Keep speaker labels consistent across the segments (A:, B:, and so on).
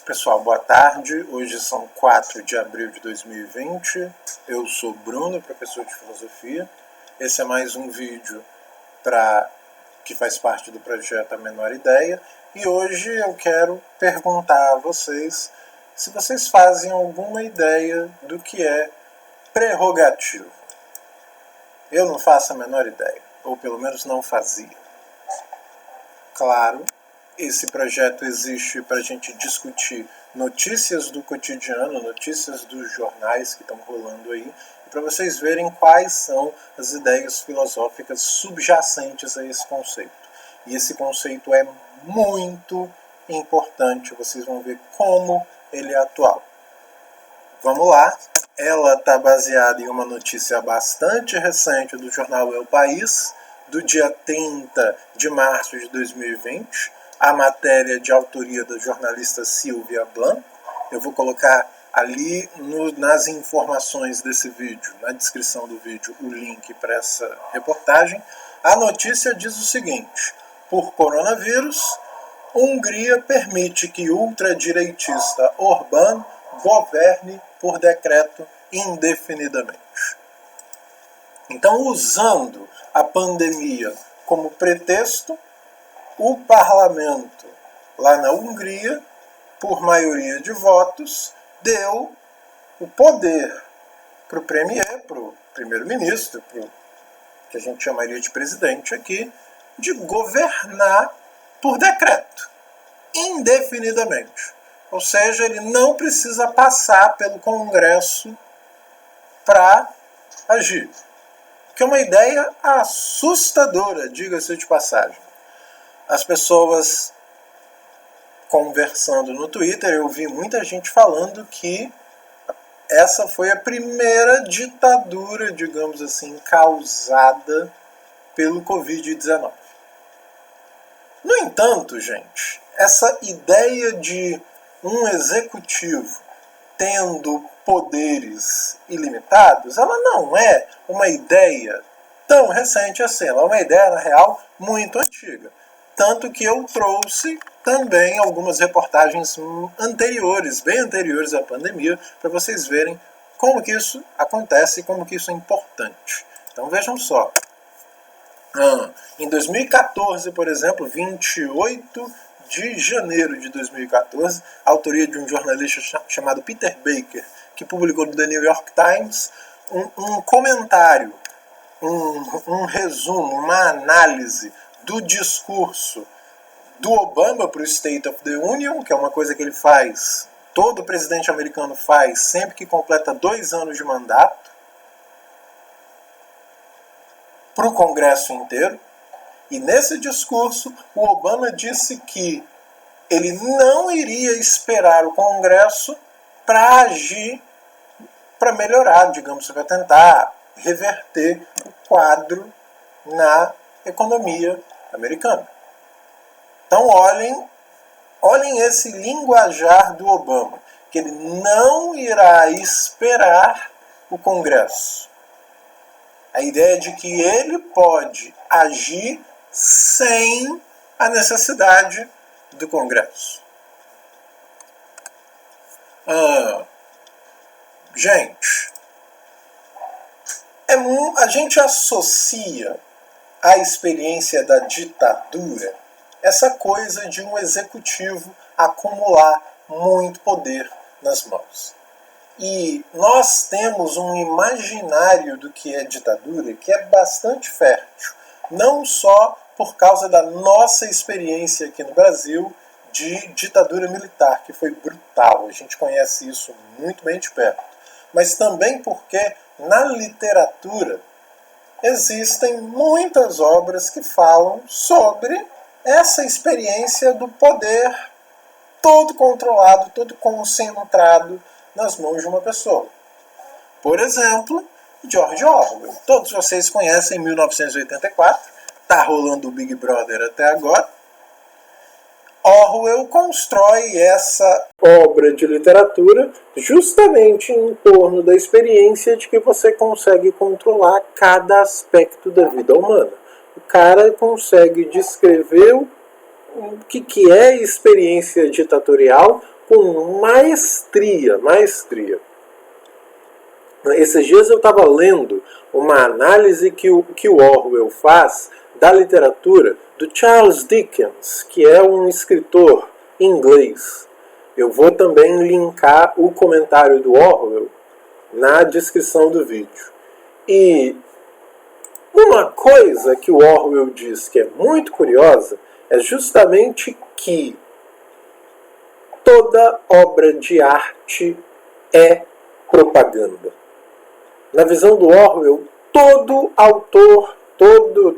A: Pessoal, boa tarde. Hoje são 4 de abril de 2020. Eu sou Bruno, professor de filosofia. Esse é mais um vídeo que faz parte do projeto A Menor Ideia. E hoje eu quero perguntar a vocês se vocês fazem alguma ideia do que é prerrogativa. Eu não faço a menor ideia, ou pelo menos não fazia. Claro, esse projeto existe para a gente discutir notícias do cotidiano, notícias dos jornais que estão rolando aí, e para vocês verem quais são as ideias filosóficas subjacentes a esse conceito. E esse conceito é muito importante, vocês vão ver como ele é atual. Vamos lá, ela está baseada em uma notícia bastante recente do jornal El País, do dia 30 de março de 2020, a matéria de autoria da jornalista Silvia Blanco. Eu vou colocar ali nas informações desse vídeo, na descrição do vídeo, o link para essa reportagem. A notícia diz o seguinte: por coronavírus, Hungria permite que ultradireitista Orbán governe por decreto indefinidamente. Então, usando a pandemia como pretexto, o parlamento lá na Hungria, por maioria de votos, deu o poder para o premier, para o primeiro-ministro, para o que a gente chamaria de presidente aqui, de governar por decreto, indefinidamente. Ou seja, ele não precisa passar pelo Congresso para agir. Que é uma ideia assustadora, diga-se de passagem. As pessoas conversando no Twitter, eu vi muita gente falando que essa foi a primeira ditadura, digamos assim, causada pelo Covid-19. No entanto, gente, essa ideia de um executivo tendo poderes ilimitados, ela não é uma ideia tão recente assim, ela é uma ideia, na real, muito antiga. Tanto que eu trouxe também algumas reportagens anteriores, bem anteriores à pandemia, para vocês verem como que isso acontece e como que isso é importante. Então vejam só. Em 2014, por exemplo, 28 de janeiro de 2014, a autoria de um jornalista chamado Peter Baker, que publicou no The New York Times um comentário, um resumo, uma análise do discurso do Obama para o State of the Union, que é uma coisa que ele faz, todo presidente americano faz sempre que completa 2 anos de mandato, para o Congresso inteiro. E nesse discurso, o Obama disse que ele não iria esperar o Congresso para agir, para melhorar, digamos, para tentar reverter o quadro na economia americana. Então olhem esse linguajar do Obama, que ele não irá esperar o Congresso. A ideia de que ele pode agir sem a necessidade do Congresso. Gente, a gente associa a experiência da ditadura essa coisa de um executivo acumular muito poder nas mãos. E nós temos um imaginário do que é ditadura que é bastante fértil, não só por causa da nossa experiência aqui no Brasil de ditadura militar, que foi brutal, a gente conhece isso muito bem de perto, mas também porque na literatura existem muitas obras que falam sobre essa experiência do poder todo controlado, todo concentrado nas mãos de uma pessoa. Por exemplo, George Orwell. Todos vocês conhecem 1984, está rolando o Big Brother até agora. Orwell constrói essa obra de literatura justamente em torno da experiência de que você consegue controlar cada aspecto da vida humana. O cara consegue descrever o que é experiência ditatorial com maestria. Esses dias eu estava lendo uma análise que o Orwell faz da literatura do Charles Dickens, que é um escritor inglês. Eu vou também linkar o comentário do Orwell na descrição do vídeo. E uma coisa que o Orwell diz que é muito curiosa é justamente que toda obra de arte é propaganda. Na visão do Orwell, todo autor,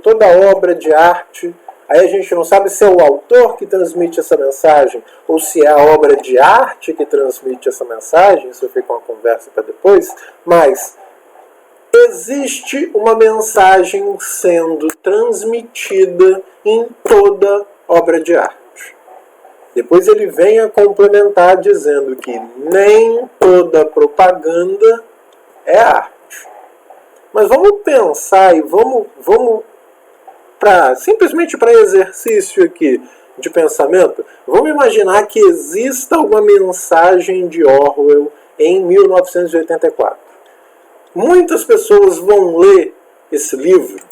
A: toda obra de arte, aí a gente não sabe se é o autor que transmite essa mensagem ou se é a obra de arte que transmite essa mensagem, isso fica uma conversa para depois, mas existe uma mensagem sendo transmitida em toda obra de arte. Depois ele vem a complementar dizendo que nem toda propaganda é arte. Mas vamos pensar e vamos simplesmente para exercício aqui de pensamento, vamos imaginar que exista uma mensagem de Orwell em 1984. Muitas pessoas vão ler esse livro,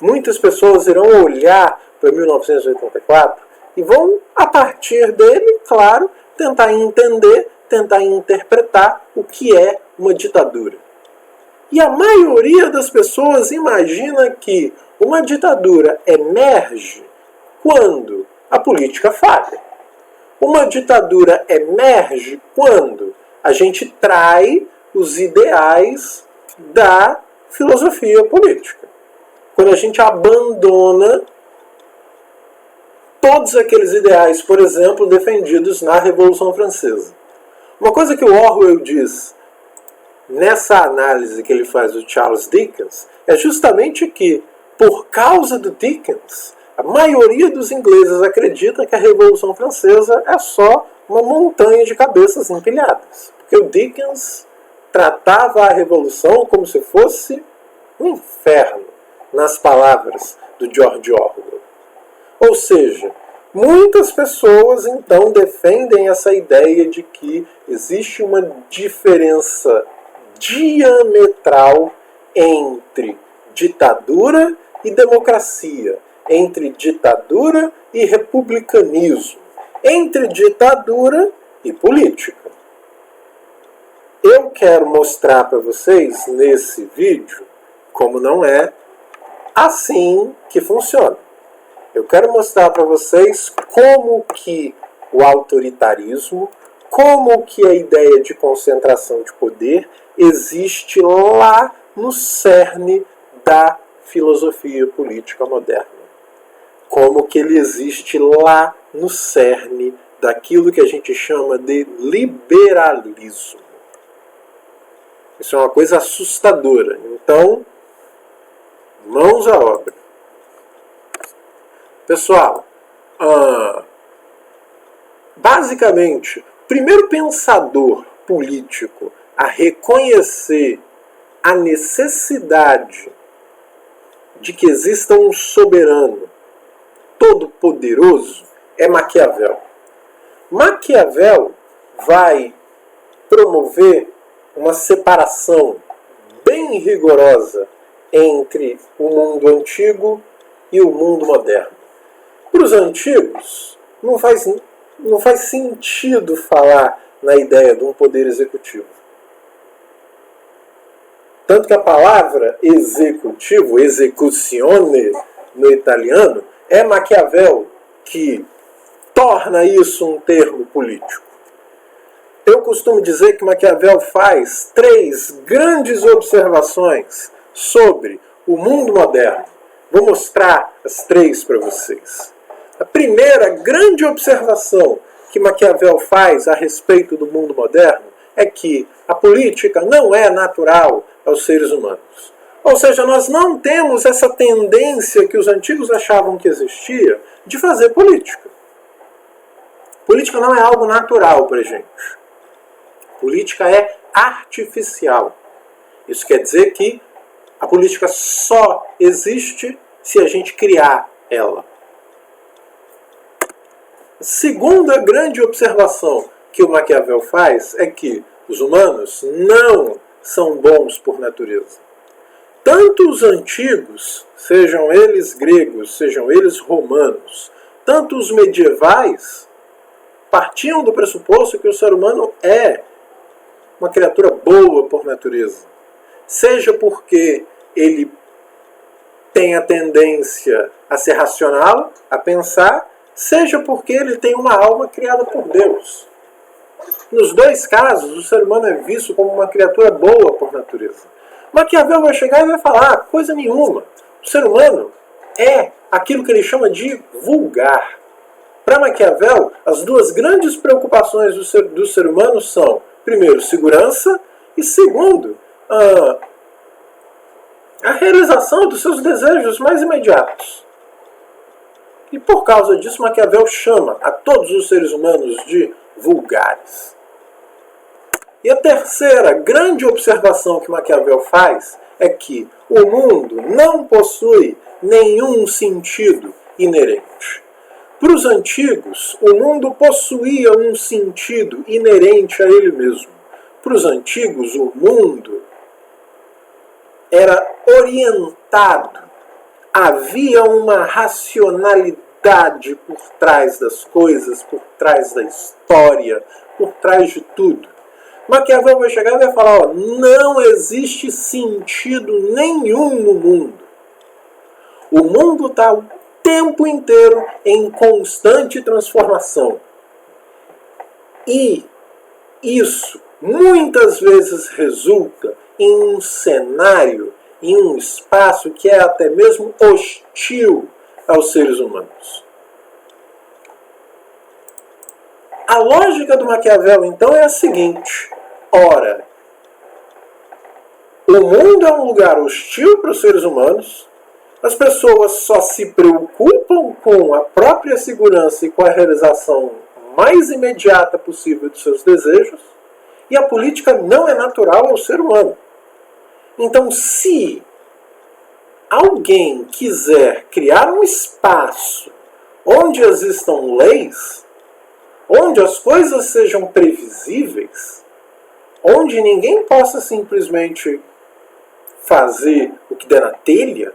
A: muitas pessoas irão olhar para 1984 e vão, a partir dele, claro, tentar entender, tentar interpretar o que é uma ditadura. E a maioria das pessoas imagina que uma ditadura emerge quando a política falha. Uma ditadura emerge quando a gente trai os ideais da filosofia política. Quando a gente abandona todos aqueles ideais, por exemplo, defendidos na Revolução Francesa. Uma coisa que o Orwell diz nessa análise que ele faz do Charles Dickens é justamente que, por causa do Dickens, a maioria dos ingleses acredita que a Revolução Francesa é só uma montanha de cabeças empilhadas. Porque o Dickens tratava a Revolução como se fosse um inferno, nas palavras do George Orwell. Ou seja, muitas pessoas então defendem essa ideia de que existe uma diferença diametral entre ditadura e democracia, entre ditadura e republicanismo, entre ditadura e política. Eu quero mostrar para vocês nesse vídeo como não é assim que funciona. Eu quero mostrar para vocês como que o autoritarismo, como que a ideia de concentração de poder existe lá no cerne da filosofia política moderna. Como que ele existe lá no cerne daquilo que a gente chama de liberalismo. Isso é uma coisa assustadora. Então, mãos à obra. Pessoal, basicamente, o primeiro pensador político a reconhecer a necessidade de que exista um soberano todo-poderoso é Maquiavel. Maquiavel vai promover uma separação bem rigorosa entre o mundo antigo e o mundo moderno. Para os antigos, não faz sentido falar na ideia de um poder executivo. Tanto que a palavra executivo, execuzione no italiano, é Maquiavel que torna isso um termo político. Eu costumo dizer que Maquiavel faz 3 grandes observações sobre o mundo moderno. Vou mostrar as 3 para vocês. A primeira grande observação que Maquiavel faz a respeito do mundo moderno é que a política não é natural aos seres humanos. Ou seja, nós não temos essa tendência que os antigos achavam que existia de fazer política. Política não é algo natural para a gente. Política é artificial. Isso quer dizer que a política só existe se a gente criar ela. Segunda grande observação que o Maquiavel faz é que os humanos não são bons por natureza. Tanto os antigos, sejam eles gregos, sejam eles romanos, tanto os medievais, partiam do pressuposto que o ser humano é uma criatura boa por natureza. Seja porque ele tem a tendência a ser racional, a pensar, seja porque ele tem uma alma criada por Deus. Nos dois casos, o ser humano é visto como uma criatura boa por natureza. Maquiavel vai chegar e vai falar, coisa nenhuma. O ser humano é aquilo que ele chama de vulgar. Para Maquiavel, as duas grandes preocupações do ser humano são, primeiro, segurança e, segundo, a realização dos seus desejos mais imediatos. E por causa disso, Maquiavel chama a todos os seres humanos de vulgares. E a terceira grande observação que Maquiavel faz é que o mundo não possui nenhum sentido inerente. Para os antigos, o mundo possuía um sentido inerente a ele mesmo. Para os antigos, o mundo era orientado. Havia uma racionalidade por trás das coisas, por trás da história, por trás de tudo. Maquiavel vai chegar e vai falar, não existe sentido nenhum no mundo. O mundo está o tempo inteiro em constante transformação. E isso muitas vezes resulta em um cenário, em um espaço que é até mesmo hostil aos seres humanos. A lógica do Maquiavel, então, é a seguinte. Ora, o mundo é um lugar hostil para os seres humanos, as pessoas só se preocupam com a própria segurança e com a realização mais imediata possível dos seus desejos, e a política não é natural ao ser humano. Então, se alguém quiser criar um espaço onde existam leis, onde as coisas sejam previsíveis, onde ninguém possa simplesmente fazer o que der na telha,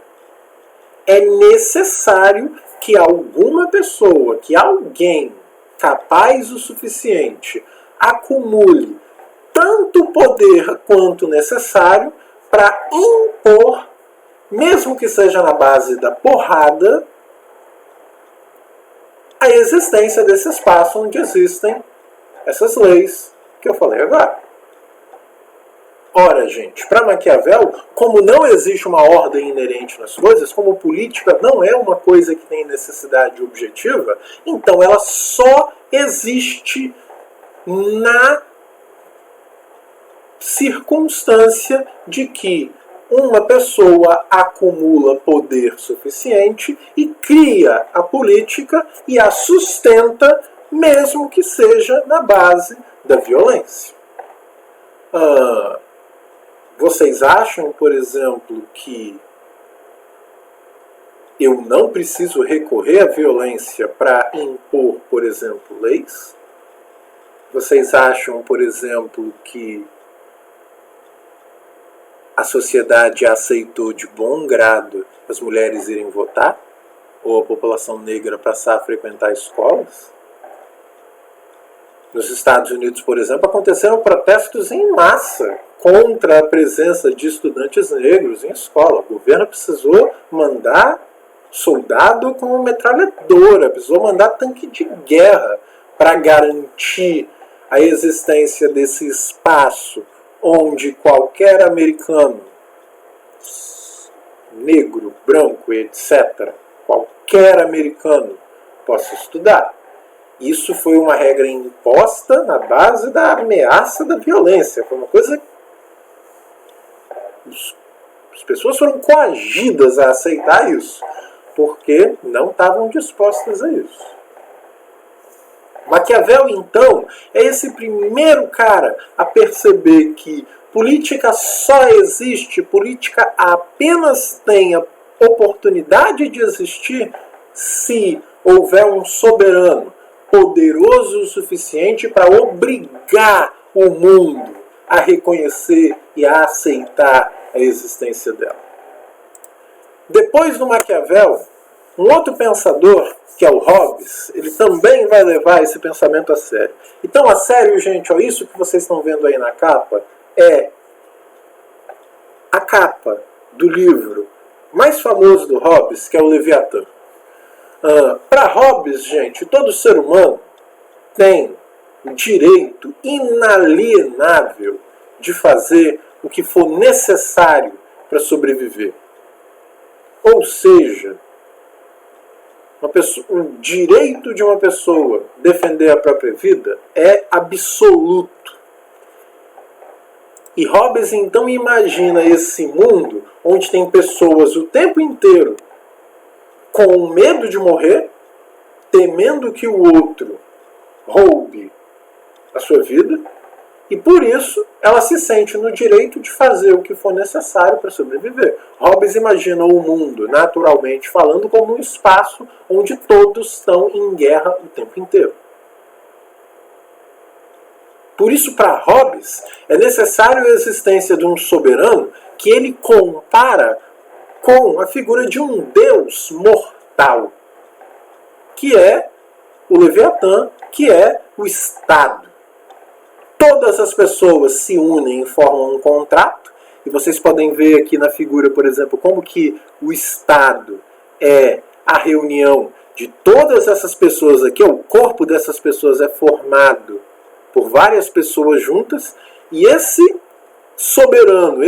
A: é necessário que alguma pessoa, que alguém capaz o suficiente, acumule tanto poder quanto necessário para impor, mesmo que seja na base da porrada, a existência desse espaço onde existem essas leis que eu falei agora. Ora, gente, para Maquiavel, como não existe uma ordem inerente nas coisas, como política não é uma coisa que tem necessidade objetiva, então ela só existe na circunstância de que uma pessoa acumula poder suficiente e cria a política e a sustenta, mesmo que seja na base da violência. Vocês acham, por exemplo, que eu não preciso recorrer à violência para impor, por exemplo, leis? Vocês acham, por exemplo, que a sociedade aceitou de bom grado as mulheres irem votar? Ou a população negra passar a frequentar escolas? Nos Estados Unidos, por exemplo, aconteceram protestos em massa contra a presença de estudantes negros em escola. O governo precisou mandar soldado com metralhadora, precisou mandar tanque de guerra para garantir a existência desse espaço onde qualquer americano, negro, branco, etc., qualquer americano possa estudar. Isso foi uma regra imposta na base da ameaça da violência. Foi uma coisa... As pessoas foram coagidas a aceitar isso, porque não estavam dispostas a isso. Maquiavel, então, é esse primeiro cara a perceber que política só existe, política apenas tem a oportunidade de existir se houver um soberano poderoso o suficiente para obrigar o mundo a reconhecer e a aceitar a existência dela. Depois do Maquiavel, um outro pensador, que é o Hobbes, ele também vai levar esse pensamento a sério. Então, a sério, gente, ó, isso que vocês estão vendo aí na capa é a capa do livro mais famoso do Hobbes, que é o Leviatã. Para Hobbes, gente, todo ser humano tem o direito inalienável de fazer o que for necessário para sobreviver. Ou seja, o direito de uma pessoa defender a própria vida é absoluto. E Hobbes então imagina esse mundo onde tem pessoas o tempo inteiro com medo de morrer, temendo que o outro roube a sua vida, e por isso ela se sente no direito de fazer o que for necessário para sobreviver. Hobbes imagina o mundo, naturalmente falando, como um espaço onde todos estão em guerra o tempo inteiro. Por isso, para Hobbes, é necessário a existência de um soberano que ele compara com a figura de um deus mortal, que é o Leviatã, que é o Estado. Todas as pessoas se unem e formam um contrato, e vocês podem ver aqui na figura, por exemplo, como que o Estado é a reunião de todas essas pessoas aqui, o corpo dessas pessoas é formado por várias pessoas juntas, e esse soberano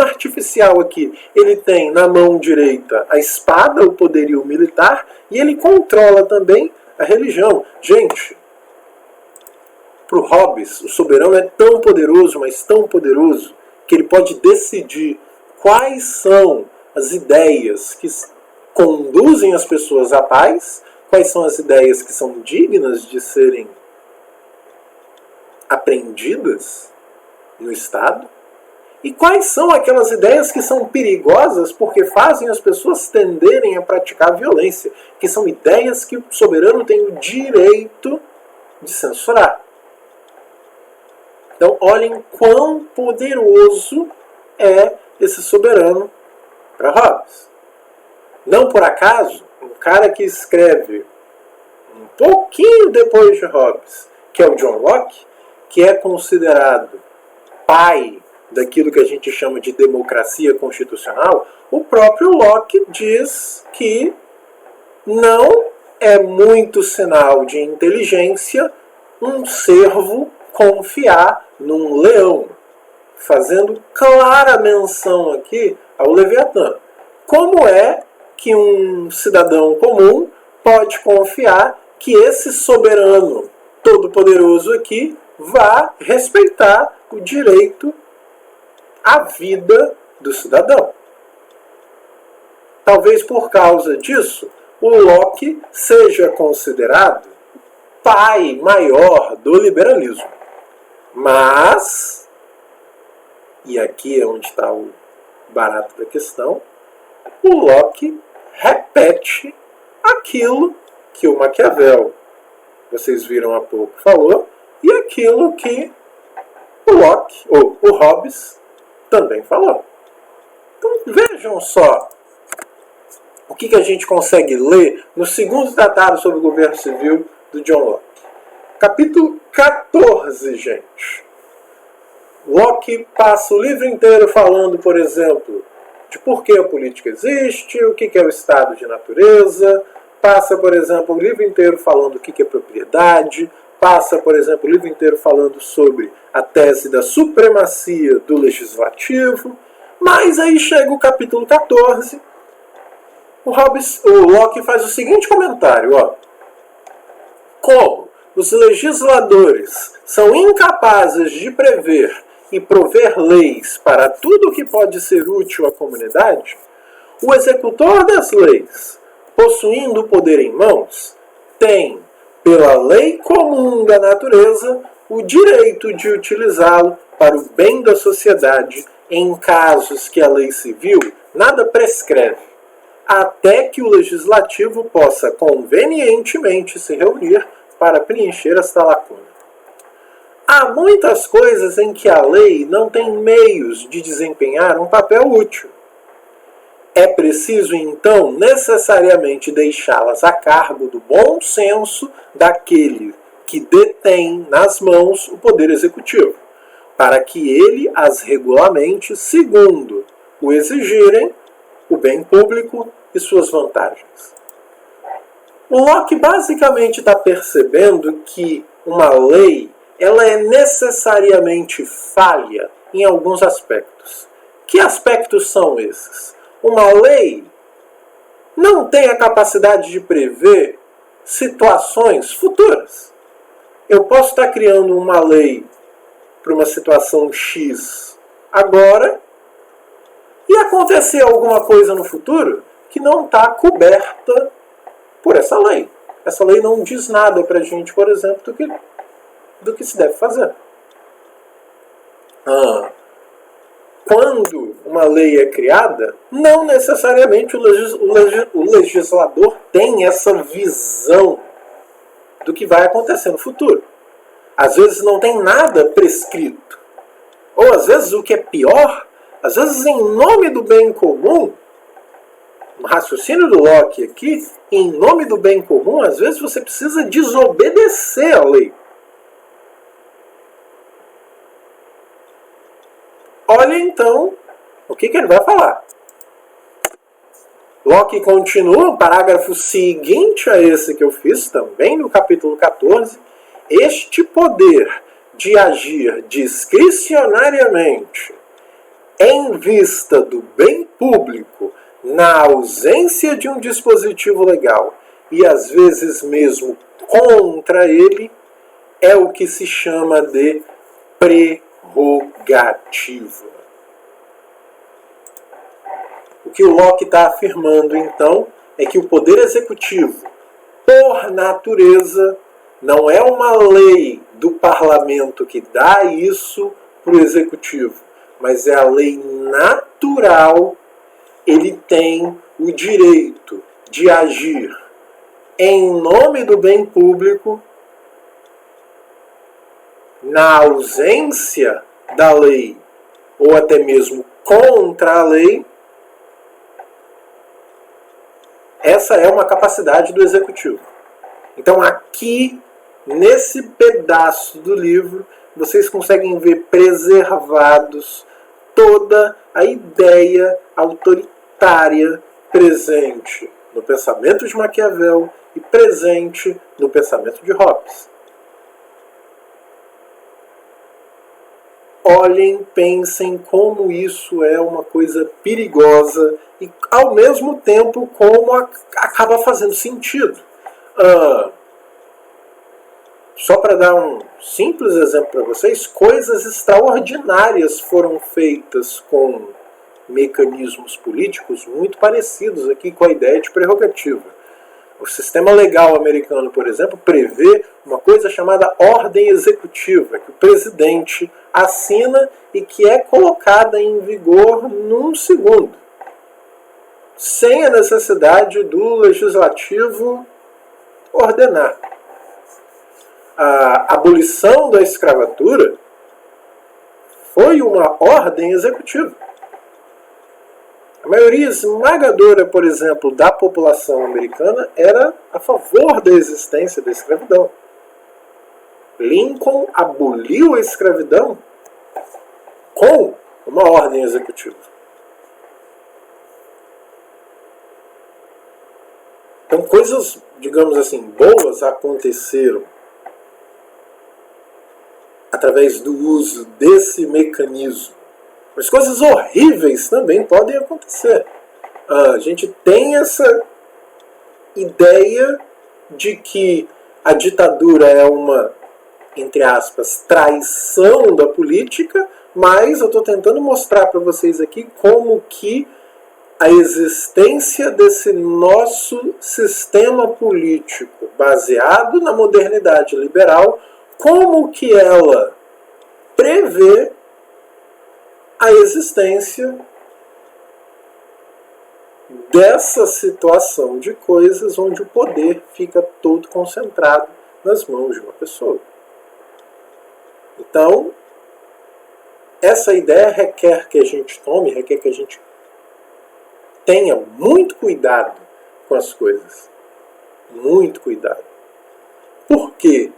A: artificial aqui, ele tem na mão direita a espada, o poderio militar, e ele controla também a religião. Gente, para o Hobbes, o soberano é tão poderoso, mas tão poderoso, que ele pode decidir quais são as ideias que conduzem as pessoas à paz, quais são as ideias que são dignas de serem aprendidas no Estado, e quais são aquelas ideias que são perigosas porque fazem as pessoas tenderem a praticar violência, que são ideias que o soberano tem o direito de censurar. Então, olhem quão poderoso é esse soberano para Hobbes. Não por acaso, um cara que escreve um pouquinho depois de Hobbes, que é o John Locke, que é considerado pai daquilo que a gente chama de democracia constitucional, o próprio Locke diz que não é muito sinal de inteligência um cervo confiar num leão, fazendo clara menção aqui ao Leviatã. Como é que um cidadão comum pode confiar que esse soberano todo-poderoso aqui vá respeitar o direito à vida do cidadão? Talvez por causa disso, o Locke seja considerado pai maior do liberalismo. Mas, e aqui é onde está o barato da questão, o Locke repete aquilo que o Maquiavel, vocês viram há pouco, falou, e aquilo que o Locke, ou o Hobbes, também falou. Então vejam só o que a gente consegue ler no segundo tratado sobre o governo civil do John Locke. Capítulo 14, gente. Locke passa o livro inteiro falando, por exemplo, de por que a política existe, o que é o estado de natureza, passa, por exemplo, o livro inteiro falando o que é propriedade, passa, por exemplo, o livro inteiro falando sobre a tese da supremacia do legislativo, mas aí chega o capítulo 14, o Locke faz o seguinte comentário, ó. Como os legisladores são incapazes de prever e prover leis para tudo o que pode ser útil à comunidade, o executor das leis, possuindo o poder em mãos, tem, pela lei comum da natureza, o direito de utilizá-lo para o bem da sociedade em casos que a lei civil nada prescreve, até que o legislativo possa convenientemente se reunir para preencher esta lacuna. Há muitas coisas em que a lei não tem meios de desempenhar um papel útil. É preciso, então, necessariamente deixá-las a cargo do bom senso daquele que detém nas mãos o poder executivo, para que ele as regulamente segundo o exigirem, o bem público e suas vantagens. O Locke basicamente está percebendo que uma lei ela é necessariamente falha em alguns aspectos. Que aspectos são esses? Uma lei não tem a capacidade de prever situações futuras. Eu posso estar criando uma lei para uma situação X agora e acontecer alguma coisa no futuro que não está coberta por essa lei. Essa lei não diz nada para a gente, por exemplo, do que se deve fazer. Quando uma lei é criada, não necessariamente o legislador tem essa visão do que vai acontecer no futuro. Às vezes não tem nada prescrito. Ou às vezes, o que é pior, às vezes em nome do bem comum, no raciocínio do Locke aqui, em nome do bem comum, às vezes você precisa desobedecer a lei. Olha então o que ele vai falar. Locke continua, o parágrafo seguinte a esse que eu fiz, também no capítulo 14. Este poder de agir discricionariamente em vista do bem público, na ausência de um dispositivo legal e às vezes mesmo contra ele, é o que se chama de prerrogativa. O que o Locke está afirmando, então, é que o poder executivo, por natureza, não é uma lei do parlamento que dá isso para o executivo, mas é a lei natural. Ele tem o direito de agir em nome do bem público, na ausência da lei, ou até mesmo contra a lei. Essa é uma capacidade do executivo. Então aqui, nesse pedaço do livro, vocês conseguem ver preservados toda a ideia autoritária presente no pensamento de Maquiavel e presente no pensamento de Hobbes. Olhem, pensem como isso é uma coisa perigosa e, ao mesmo tempo, como acaba fazendo sentido. Só para dar um simples exemplo para vocês, coisas extraordinárias foram feitas com mecanismos políticos muito parecidos aqui com a ideia de prerrogativa. O sistema legal americano, por exemplo, prevê uma coisa chamada ordem executiva, que o presidente assina e que é colocada em vigor num segundo, sem a necessidade do legislativo ordenar. A abolição da escravatura foi uma ordem executiva. A maioria esmagadora, por exemplo, da população americana era a favor da existência da escravidão. Lincoln aboliu a escravidão com uma ordem executiva. Então, coisas, digamos assim, boas aconteceram através do uso desse mecanismo. Mas coisas horríveis também podem acontecer. A gente tem essa ideia de que a ditadura é uma, entre aspas, traição da política, mas eu estou tentando mostrar para vocês aqui como que a existência desse nosso sistema político baseado na modernidade liberal, como que ela prevê a existência dessa situação de coisas onde o poder fica todo concentrado nas mãos de uma pessoa. Então, essa ideia requer que a gente tome, requer que a gente tenha muito cuidado com as coisas. Muito cuidado. Porque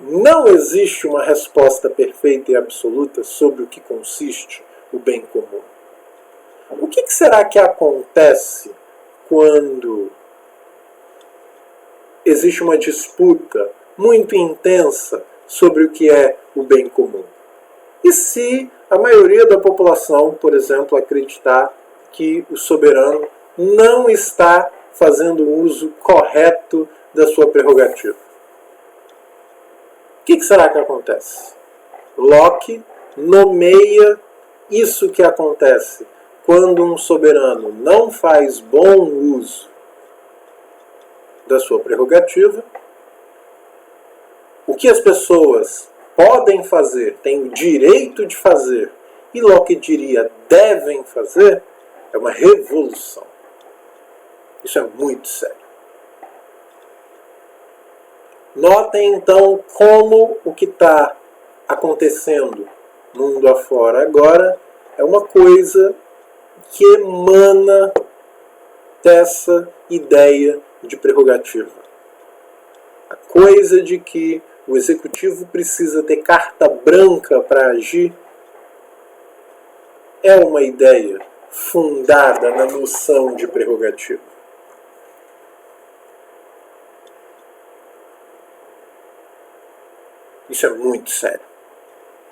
A: não existe uma resposta perfeita e absoluta sobre o que consiste o bem comum. O que será que acontece quando existe uma disputa muito intensa sobre o que é o bem comum? E se a maioria da população, por exemplo, acreditar que o soberano não está fazendo uso correto da sua prerrogativa? O que será que acontece? Locke nomeia isso que acontece quando um soberano não faz bom uso da sua prerrogativa. O que as pessoas podem fazer, têm o direito de fazer, e Locke diria devem fazer, é uma revolução. Isso é muito sério. Notem então como o que está acontecendo mundo afora agora é uma coisa que emana dessa ideia de prerrogativa. A coisa de que o executivo precisa ter carta branca para agir é uma ideia fundada na noção de prerrogativa. Isso é muito sério.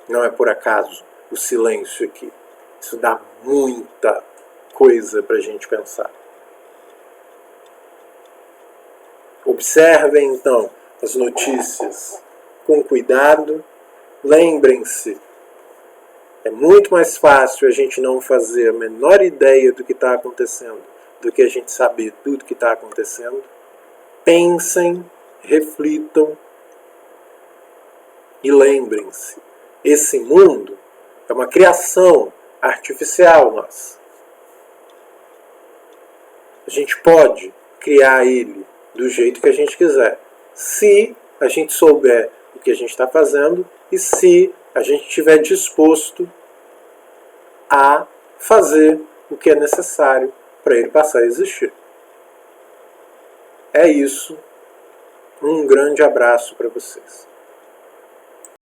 A: Não é por acaso o silêncio aqui. Isso dá muita coisa para a gente pensar. Observem, então, as notícias com cuidado. Lembrem-se, é muito mais fácil a gente não fazer a menor ideia do que está acontecendo do que a gente saber tudo que está acontecendo. Pensem, reflitam e lembrem-se, esse mundo é uma criação artificial nossa. A gente pode criar ele do jeito que a gente quiser, se a gente souber o que a gente está fazendo e se a gente estiver disposto a fazer o que é necessário para ele passar a existir. É isso. Um grande abraço para vocês.